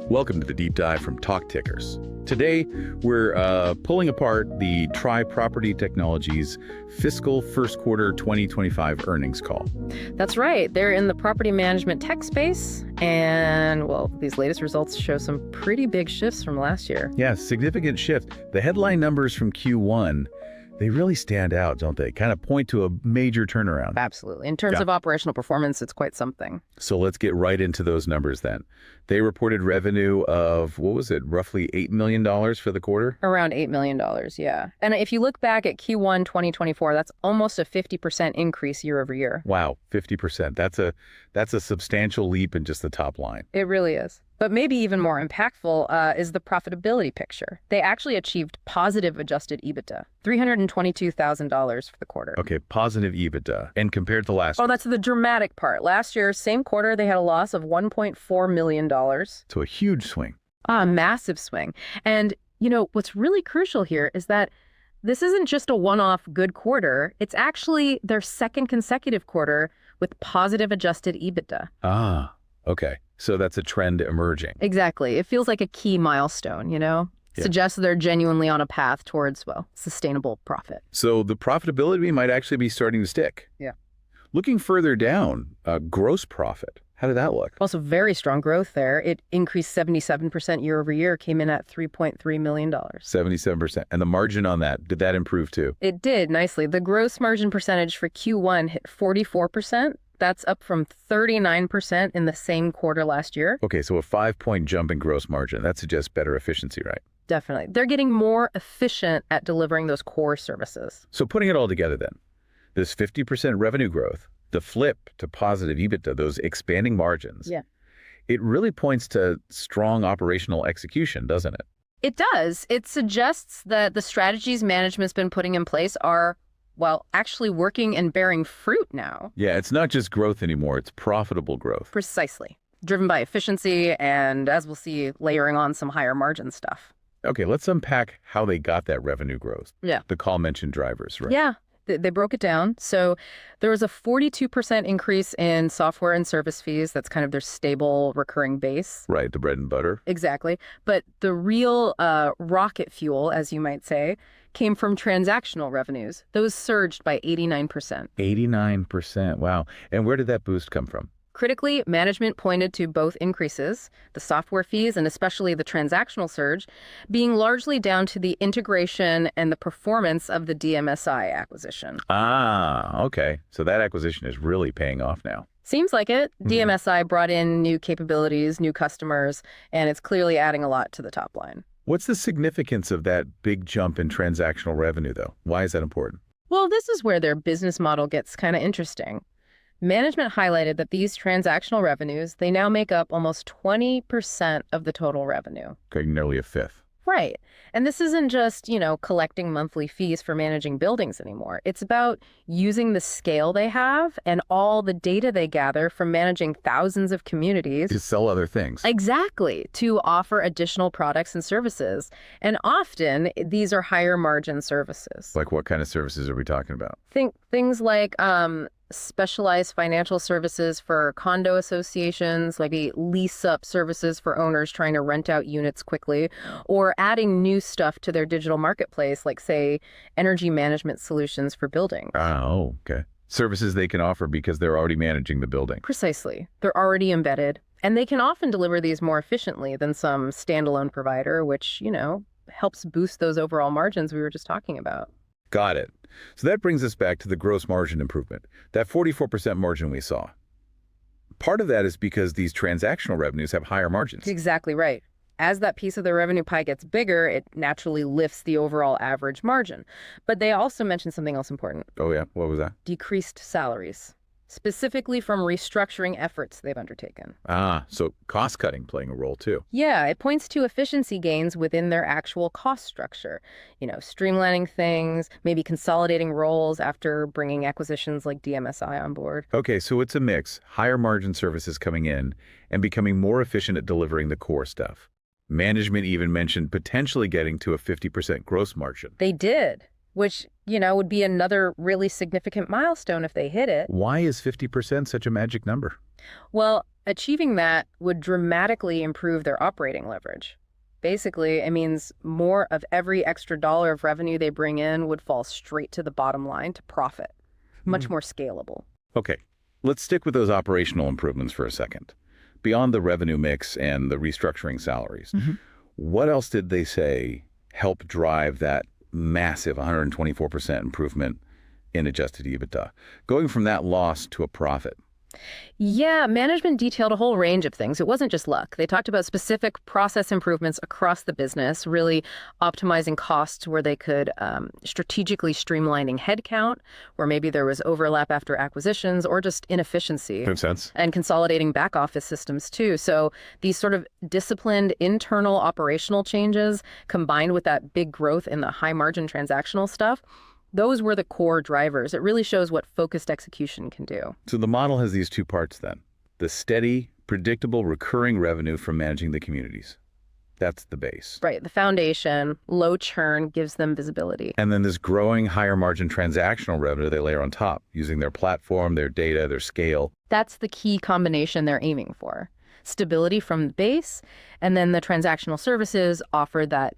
Welcome to the Deep Dive from Talk Tickers. Today, we're pulling apart the Tri-Property Technologies Fiscal First Quarter 2025 earnings call. That's right. They're in the property management tech space. And, well, these latest results show some pretty big shifts from last year. Yeah, significant shift. The headline numbers from Q1, they really stand out, don't they? Kind of point to a major turnaround. Absolutely. In terms of operational performance, it's quite something. So let's get right into those numbers then. They reported revenue of, what was it, roughly $8 million for the quarter? Around $8 million, yeah. And if you look back at Q1 2024, that's almost a 50% increase year over year. Wow, 50%. That's a substantial leap in just the top line. It really is. But maybe even more impactful is the profitability picture. They actually achieved positive adjusted EBITDA, $322,000 for the quarter. Okay, positive EBITDA. And compared to last Oh, that's the dramatic part. Last year, same quarter, they had a loss of $1.4 million. So a huge swing. Massive swing. And, you know, what's really crucial here is that this isn't just a one-off good quarter. It's actually their second consecutive quarter with positive adjusted EBITDA. Ah, okay. So that's a trend emerging. Exactly. It feels like a key milestone, you know? Yeah. Suggests they're genuinely on a path towards, well, sustainable profit. So the profitability might actually be starting to stick. Yeah. Looking further down, gross profit. How did that look? Also very strong growth there. It increased 77% year over year, came in at $3.3 million. 77%. And the margin on that, did that improve too? It did nicely. The gross margin percentage for Q1 hit 44%. That's up from 39% in the same quarter last year. Okay, so a 5-point jump in gross margin. That suggests better efficiency, right? Definitely. They're getting more efficient at delivering those core services. So putting it all together then, this 50% revenue growth, the flip to positive EBITDA, those expanding margins, Yeah. it really points to strong operational execution, doesn't it? It does. It suggests that the strategies management's been putting in place are, well, actually working and bearing fruit now. Yeah, it's not just growth anymore, it's profitable growth. Precisely. Driven by efficiency and, as we'll see, layering on some higher margin stuff. Okay, let's unpack how they got that revenue growth. Yeah. The call mentioned drivers, right? Yeah. They broke it down. So there was a 42% increase in software and service fees. That's kind of their stable recurring base. Right, the bread and butter. Exactly. But the real rocket fuel, as you might say, came from transactional revenues. Those surged by 89%. 89%, wow. And where did that boost come from? Critically, management pointed to both increases, the software fees and especially the transactional surge, being largely down to the integration and the performance of the DMSI acquisition. Ah, okay. So that acquisition is really paying off now. Seems like it. DMSI brought in new capabilities, new customers, and it's clearly adding a lot to the top line. What's the significance of that big jump in transactional revenue, though? Why is that important? Well, this is where their business model gets kind of interesting. Management highlighted that these transactional revenues, they now make up almost 20% of the total revenue. Okay, nearly a fifth. Right. And this isn't just, you know, collecting monthly fees for managing buildings anymore. It's about using the scale they have and all the data they gather from managing thousands of communities. To sell other things. Exactly. To offer additional products and services. And often these are higher margin services. Like what kind of services are we talking about? Think things like specialized financial services for condo associations, maybe lease up services for owners trying to rent out units quickly, or adding new stuff to their digital marketplace, like, say, energy management solutions for buildings. Oh, okay. Services they can offer because they're already managing the building. Precisely. They're already embedded, and they can often deliver these more efficiently than some standalone provider, which, you know, helps boost those overall margins we were just talking about. Got it. So that brings us back to the gross margin improvement, that 44% margin we saw. Part of that is because these transactional revenues have higher margins. Exactly right. As that piece of the revenue pie gets bigger, it naturally lifts the overall average margin. But they also mentioned something else important. Oh, yeah? What was that? Decreased salaries, specifically from restructuring efforts they've undertaken. Ah, so cost cutting playing a role too. Yeah, it points to efficiency gains within their actual cost structure. You know, streamlining things, maybe consolidating roles after bringing acquisitions like DMSI on board. Okay, so it's a mix. Higher margin services coming in and becoming more efficient at delivering the core stuff. Management even mentioned potentially getting to a 50% gross margin. They did, which, you know, would be another really significant milestone if they hit it. Why is 50% such a magic number? Well, achieving that would dramatically improve their operating leverage. Basically, it means more of every extra dollar of revenue they bring in would fall straight to the bottom line to profit. Much more scalable. Okay, let's stick with those operational improvements for a second. Beyond the revenue mix and the restructuring salaries, what else did they say helped drive that massive 124% improvement in adjusted EBITDA, going from that loss to a profit? Yeah, management detailed a whole range of things. It wasn't just luck. They talked about specific process improvements across the business, really optimizing costs where they could, strategically streamlining headcount, where maybe there was overlap after acquisitions or just inefficiency. Makes sense. And consolidating back office systems too. So these sort of disciplined internal operational changes combined with that big growth in the high margin transactional stuff, those were the core drivers. It really shows what focused execution can do. So the model has these two parts then. The steady, predictable, recurring revenue from managing the communities. That's the base. Right. The foundation, low churn, gives them visibility. And then this growing higher margin transactional revenue they layer on top, using their platform, their data, their scale. That's the key combination they're aiming for. Stability from the base, and then the transactional services offer that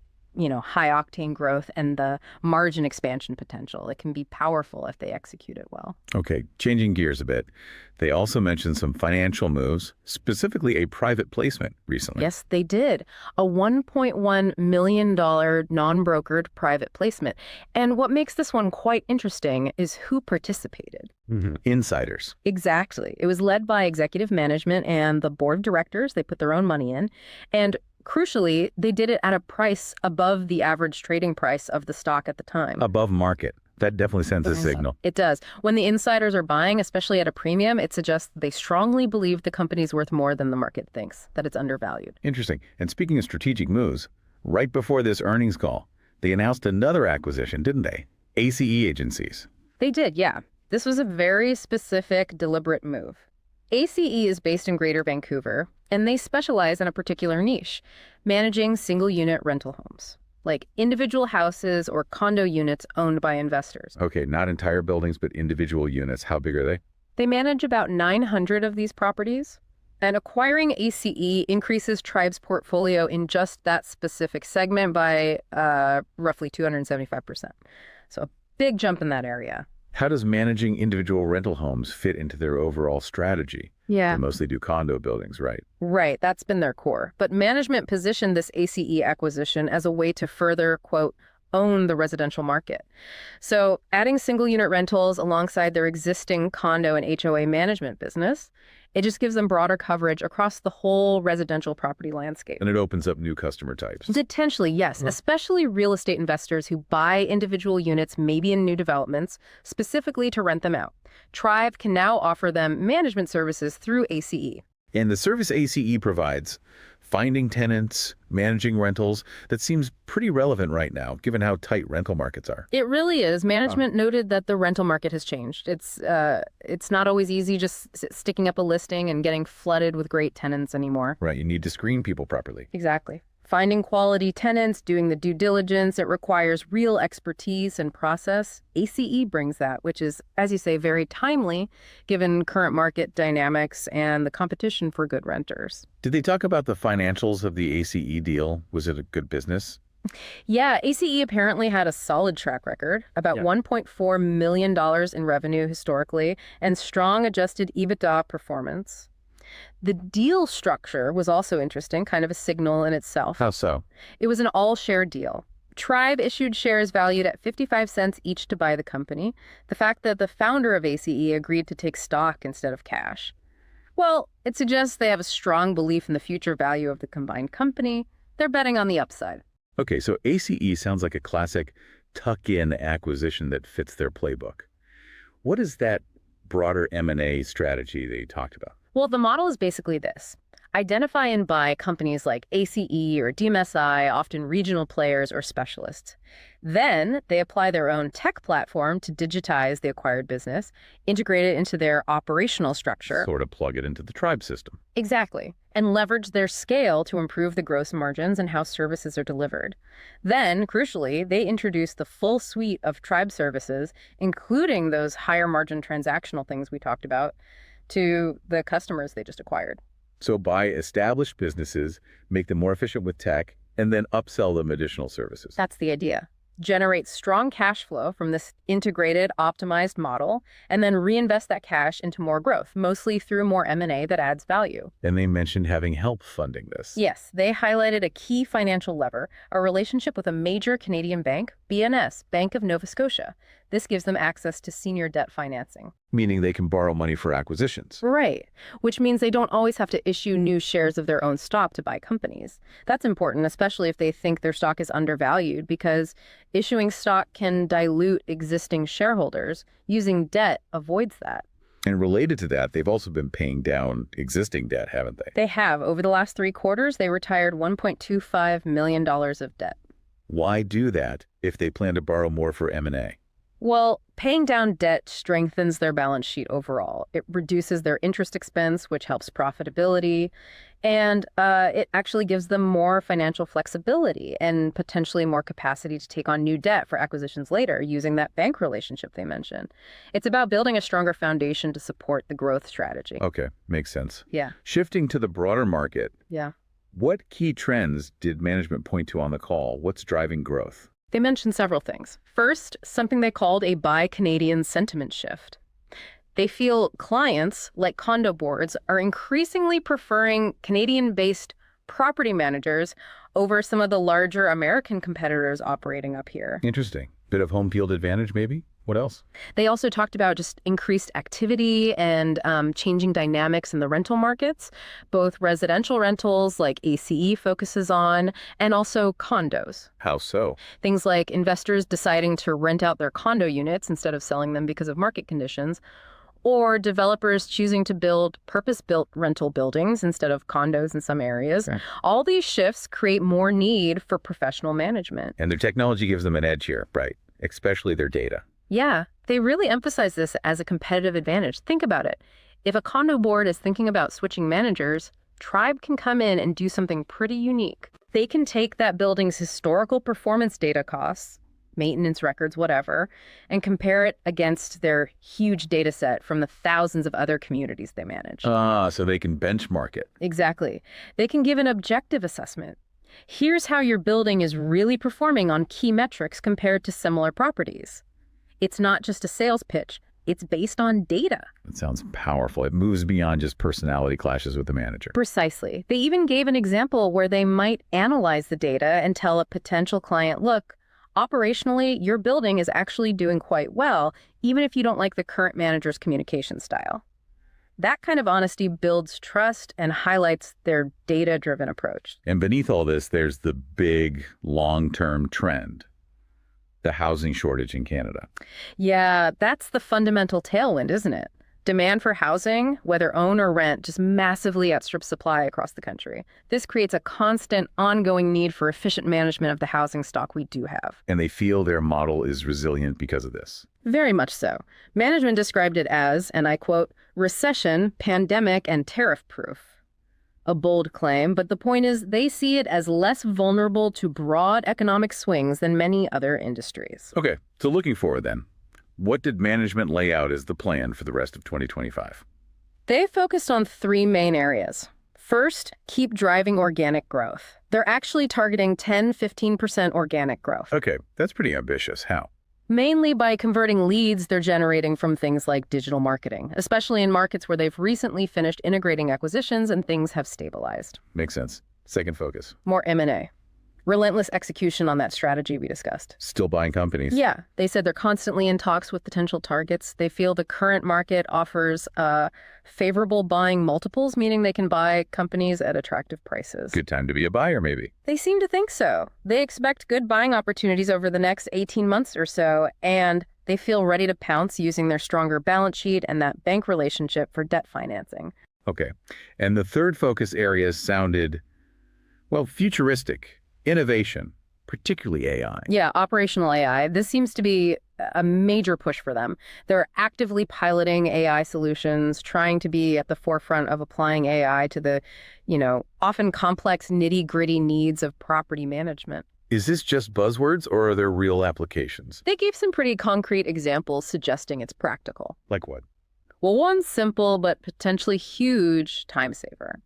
high octane growth and the margin expansion potential. It can be powerful if they execute it well. Okay, changing gears a bit. They also mentioned some financial moves, specifically a private placement recently. Yes, they did. A $1.1 million non-brokered private placement. And what makes this one quite interesting is who participated. Insiders. Exactly. It was led by executive management and the board of directors. They put their own money in. And crucially, they did it at a price above the average trading price of the stock at the time. Above market. That definitely sends a signal. It does. When the insiders are buying, especially at a premium, it suggests they strongly believe the company's worth more than the market thinks, that it's undervalued. Interesting. And speaking of strategic moves, right before this earnings call, they announced another acquisition, didn't they? ACE agencies. They did, yeah. This was a very specific, deliberate move. ACE is based in Greater Vancouver, and they specialize in a particular niche, managing single-unit rental homes, like individual houses or condo units owned by investors. Okay, not entire buildings, but individual units. How big are they? They manage about 900 of these properties, and acquiring ACE increases Tribe's portfolio in just that specific segment by roughly 275%. So a big jump in that area. How does managing individual rental homes fit into their overall strategy? Yeah. They mostly do condo buildings, right? Right. That's been their core. But management positioned this ACE acquisition as a way to further, quote, own the residential market. So adding single unit rentals alongside their existing condo and HOA management business, it just gives them broader coverage across the whole residential property landscape. And it opens up new customer types. Potentially, yes, especially real estate investors who buy individual units, maybe in new developments, specifically to rent them out. Tribe can now offer them management services through ACE. And the service ACE provides, finding tenants, managing rentals, that seems pretty relevant right now, given how tight rental markets are. It really is. Management noted that the rental market has changed. It's not always easy just sticking up a listing and getting flooded with great tenants anymore. Right, you need to screen people properly. Exactly. Finding quality tenants, doing the due diligence, it requires real expertise and process. ACE brings that, which is, as you say, very timely given current market dynamics and the competition for good renters. Did they talk about the financials of the ACE deal? Was it a good business? Yeah, ACE apparently had a solid track record, about $1.4 million in revenue historically, and strong adjusted EBITDA performance. The deal structure was also interesting, kind of a signal in itself. How so? It was an all-share deal. Tribe issued shares valued at 55 cents each to buy the company. The fact that the founder of ACE agreed to take stock instead of cash. Well, it suggests they have a strong belief in the future value of the combined company. They're betting on the upside. Okay, so ACE sounds like a classic tuck-in acquisition that fits their playbook. What is that broader M&A strategy they talked about? Well, the model is basically this. Identify and buy companies like ACE or DMSI, often regional players or specialists. Then they apply their own tech platform to digitize the acquired business, integrate it into their operational structure. Sort of plug it into the Tribe system. Exactly. And leverage their scale to improve the gross margins and how services are delivered. Then, crucially, they introduce the full suite of Tribe services, including those higher margin transactional things we talked about, to the customers they just acquired. So buy established businesses, make them more efficient with tech, and then upsell them additional services. That's the idea. Generate strong cash flow from this integrated, optimized model, and then reinvest that cash into more growth, mostly through more M&A that adds value. And they mentioned having help funding this. Yes, they highlighted a key financial lever, a relationship with a major Canadian bank, BNS, Bank of Nova Scotia. This gives them access to senior debt financing. Meaning they can borrow money for acquisitions. Right, which means they don't always have to issue new shares of their own stock to buy companies. That's important, especially if they think their stock is undervalued, because issuing stock can dilute existing shareholders. Using debt avoids that. And related to that, they've also been paying down existing debt, haven't they? They have. Over the last 3 quarters, they retired $1.25 million of debt. Why do that if they plan to borrow more for M&A? Well, paying down debt strengthens their balance sheet overall. It reduces their interest expense, which helps profitability, and it actually gives them more financial flexibility and potentially more capacity to take on new debt for acquisitions later using that bank relationship they mentioned. It's about building a stronger foundation to support the growth strategy. Okay, makes sense. Yeah. Shifting to the broader market, Yeah. what key trends did management point to on the call? What's driving growth? They mentioned several things. First, something they called a Buy Canadian sentiment shift. They feel clients, like condo boards, are increasingly preferring Canadian-based property managers over some of the larger American competitors operating up here. Interesting. Bit of home field advantage, maybe? What else? They also talked about just increased activity and changing dynamics in the rental markets, both residential rentals like ACE focuses on, and also condos. How so? Things like investors deciding to rent out their condo units instead of selling them because of market conditions, or developers choosing to build purpose-built rental buildings instead of condos in some areas. Okay. All these shifts create more need for professional management. And their technology gives them an edge here, right? Especially their data. Yeah, they really emphasize this as a competitive advantage. Think about it. If a condo board is thinking about switching managers, Tribe can come in and do something pretty unique. They can take that building's historical performance data costs, maintenance records, whatever, and compare it against their huge data set from the thousands of other communities they manage. So they can benchmark it. Exactly. They can give an objective assessment. Here's how your building is really performing on key metrics compared to similar properties. It's not just a sales pitch. It's based on data. It sounds powerful. It moves beyond just personality clashes with the manager. Precisely. They even gave an example where they might analyze the data and tell a potential client, look, operationally, your building is actually doing quite well, even if you don't like the current manager's communication style. That kind of honesty builds trust and highlights their data-driven approach. And beneath all this, there's the big long-term trend. The housing shortage in Canada. Yeah, that's the fundamental tailwind, isn't it? Demand for housing, whether own or rent, just massively outstrips supply across the country. This creates a constant, ongoing need for efficient management of the housing stock we do have. And they feel their model is resilient because of this. Very much so. Management described it as, and I quote, recession, pandemic, and tariff-proof. A bold claim, but the point is they see it as less vulnerable to broad economic swings than many other industries. Okay, so looking forward then, what did management lay out as the plan for the rest of 2025? They focused on 3 main areas. First, keep driving organic growth. They're actually targeting 10-15% organic growth. Okay, that's pretty ambitious. How? Mainly by converting leads they're generating from things like digital marketing, especially in markets where they've recently finished integrating acquisitions and things have stabilized. Makes sense. Second focus. More M&A. Relentless execution on that strategy we discussed. Still buying companies. Yeah, they said they're constantly in talks with potential targets. They feel the current market offers favorable buying multiples, meaning they can buy companies at attractive prices. Good time to be a buyer, maybe. They seem to think so. They expect good buying opportunities over the next 18 months or so, and they feel ready to pounce using their stronger balance sheet and that bank relationship for debt financing. Okay. And the third focus area sounded, well, futuristic. Innovation, particularly AI. Yeah, operational AI. This seems to be a major push for them. They're actively piloting AI solutions, trying to be at the forefront of applying AI to the, often complex nitty-gritty needs of property management. Is this just buzzwords or are there real applications? They gave some pretty concrete examples suggesting it's practical. Like what? Well, one simple but potentially huge time saver.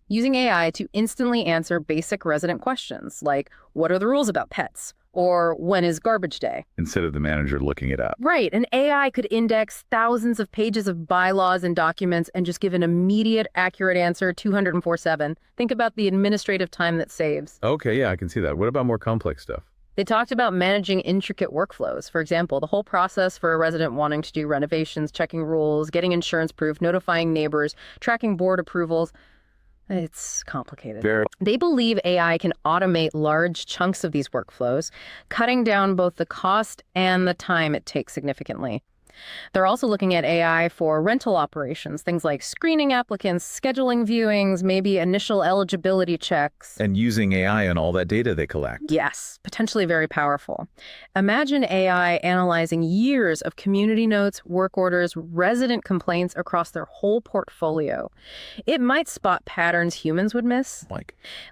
Using AI to instantly answer basic resident questions like, what are the rules about pets? Or when is garbage day? Instead of the manager looking it up. Right, an AI could index thousands of pages of bylaws and documents and just give an immediate, accurate answer 204/7. Think about the administrative time that saves. Okay, yeah, I can see that. What about more complex stuff? They talked about managing intricate workflows. For example, the whole process for a resident wanting to do renovations, checking rules, getting insurance proof, notifying neighbors, tracking board approvals. It's complicated. They believe AI can automate large chunks of these workflows, cutting down both the cost and the time it takes significantly. They're also looking at AI for rental operations, things like screening applicants, scheduling viewings, maybe initial eligibility checks. And using AI on all that data they collect. Yes, potentially very powerful. Imagine AI analyzing years of community notes, work orders, resident complaints across their whole portfolio. It might spot patterns humans would miss.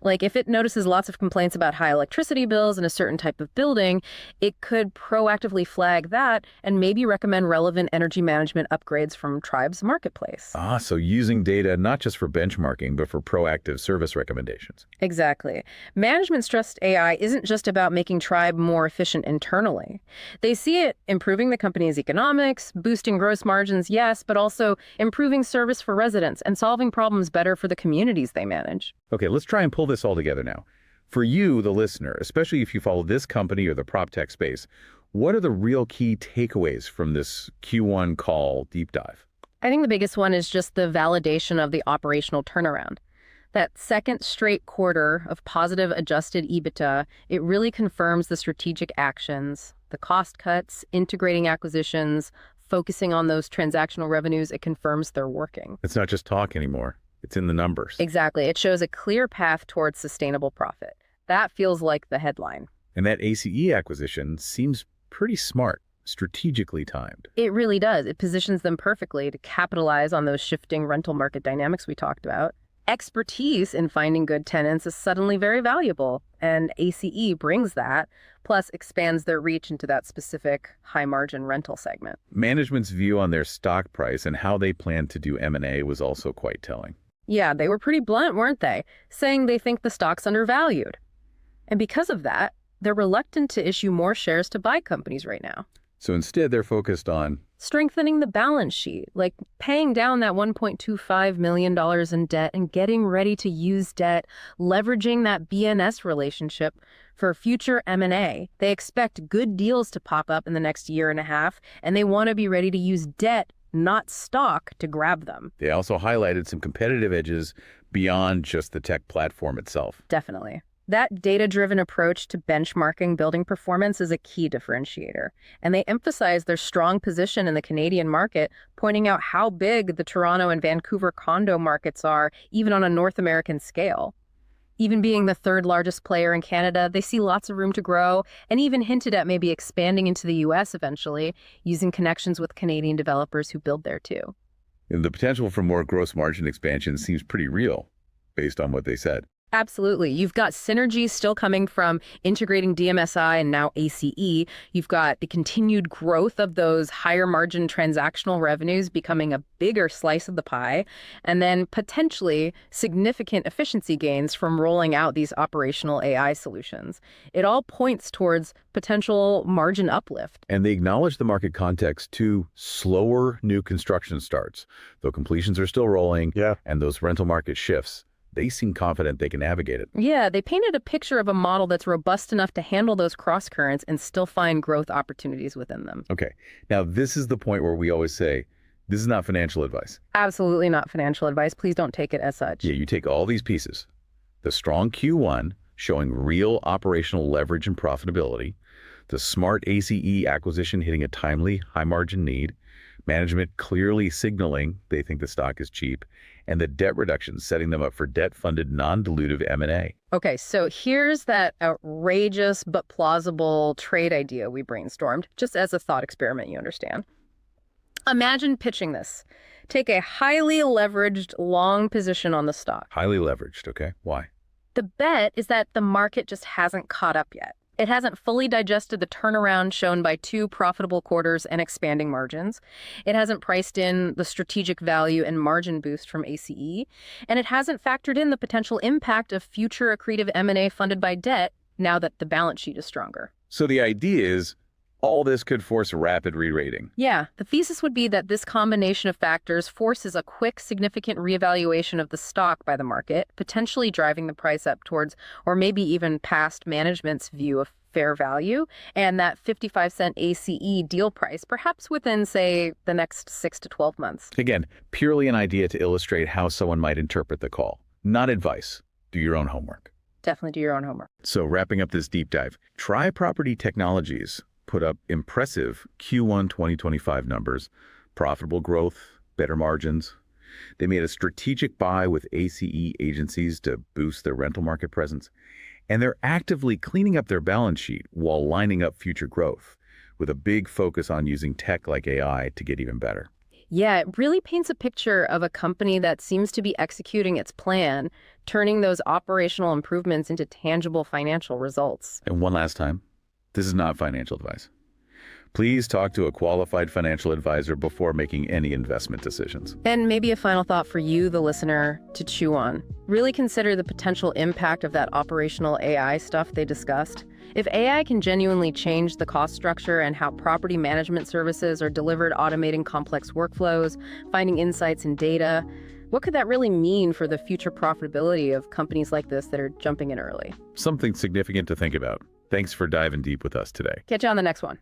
Like if it notices lots of complaints about high electricity bills in a certain type of building, it could proactively flag that and maybe recommend relevant energy management upgrades from Tribe's marketplace. So using data not just for benchmarking, but for proactive service recommendations. Exactly. Management's trust AI isn't just about making Tribe more efficient internally. They see it improving the company's economics, boosting gross margins, yes, but also improving service for residents and solving problems better for the communities they manage. Okay, let's try and pull this all together now. For you, the listener, especially if you follow this company or the prop tech space, what are the real key takeaways from this Q1 call deep dive? I think the biggest one is just the validation of the operational turnaround. That second straight quarter of positive adjusted EBITDA, it really confirms the strategic actions, the cost cuts, integrating acquisitions, focusing on those transactional revenues. It confirms they're working. It's not just talk anymore. It's in the numbers. Exactly. It shows a clear path towards sustainable profit. That feels like the headline. And that ACE acquisition seems pretty smart, strategically timed. It really does. It positions them perfectly to capitalize on those shifting rental market dynamics we talked about. Expertise in finding good tenants is suddenly very valuable, and ACE brings that, plus expands their reach into that specific high-margin rental segment. Management's view on their stock price and how they plan to do M&A was also quite telling. Yeah, they were pretty blunt, weren't they? Saying they think the stock's undervalued. And because of that, they're reluctant to issue more shares to buy companies right now. So instead, they're focused on strengthening the balance sheet, like paying down that $1.25 million in debt and getting ready to use debt, leveraging that BNS relationship for future M&A. They expect good deals to pop up in the next year and a half, and they want to be ready to use debt, not stock, to grab them. They also highlighted some competitive edges beyond just the tech platform itself. Definitely. That data-driven approach to benchmarking building performance is a key differentiator, and they emphasize their strong position in the Canadian market, pointing out how big the Toronto and Vancouver condo markets are, even on a North American scale. Even being the third largest player in Canada, they see lots of room to grow, and even hinted at maybe expanding into the U.S. eventually, using connections with Canadian developers who build there too. And the potential for more gross margin expansion seems pretty real, based on what they said. Absolutely. You've got synergies still coming from integrating DMSI and now ACE. You've got the continued growth of those higher margin transactional revenues becoming a bigger slice of the pie, and then potentially significant efficiency gains from rolling out these operational AI solutions. It all points towards potential margin uplift. And they acknowledge the market context to slower new construction starts, though completions are still rolling, and those rental market shifts. They seem confident they can navigate it. Yeah, they painted a picture of a model that's robust enough to handle those cross currents and still find growth opportunities within them. Okay, now this is the point where we always say, this is not financial advice. Absolutely not financial advice. Please don't take it as such. Yeah, you take all these pieces. The strong Q1 showing real operational leverage and profitability, the smart ACE acquisition hitting a timely, high-margin need, management clearly signaling they think the stock is cheap, and the debt reduction setting them up for debt-funded, non-dilutive M&A. Okay, so here's that outrageous but plausible trade idea we brainstormed, just as a thought experiment, you understand. Imagine pitching this. Take a highly leveraged long position on the stock. Highly leveraged, okay? Why? The bet is that the market just hasn't caught up yet. It hasn't fully digested the turnaround shown by 2 profitable quarters and expanding margins. It hasn't priced in the strategic value and margin boost from ACE. And it hasn't factored in the potential impact of future accretive M&A funded by debt now that the balance sheet is stronger. So the idea is all this could force a rapid re-rating. Yeah, the thesis would be that this combination of factors forces a quick, significant reevaluation of the stock by the market, potentially driving the price up towards, or maybe even past management's view of fair value, and that 55-cent ACE deal price, perhaps within, say, the next 6 to 12 months. Again, purely an idea to illustrate how someone might interpret the call, not advice. Do your own homework. Definitely do your own homework. So wrapping up this deep dive, Tri-Property Technologies put up impressive Q1 2025 numbers, profitable growth, better margins. They made a strategic buy with ACE agencies to boost their rental market presence. And they're actively cleaning up their balance sheet while lining up future growth, with a big focus on using tech like AI to get even better. Yeah, it really paints a picture of a company that seems to be executing its plan, turning those operational improvements into tangible financial results. And one last time, this is not financial advice. Please talk to a qualified financial advisor before making any investment decisions. And maybe a final thought for you, the listener, to chew on. Really consider the potential impact of that operational AI stuff they discussed. If AI can genuinely change the cost structure and how property management services are delivered, automating complex workflows, finding insights in data, what could that really mean for the future profitability of companies like this that are jumping in early? Something significant to think about. Thanks for diving deep with us today. Catch you on the next one.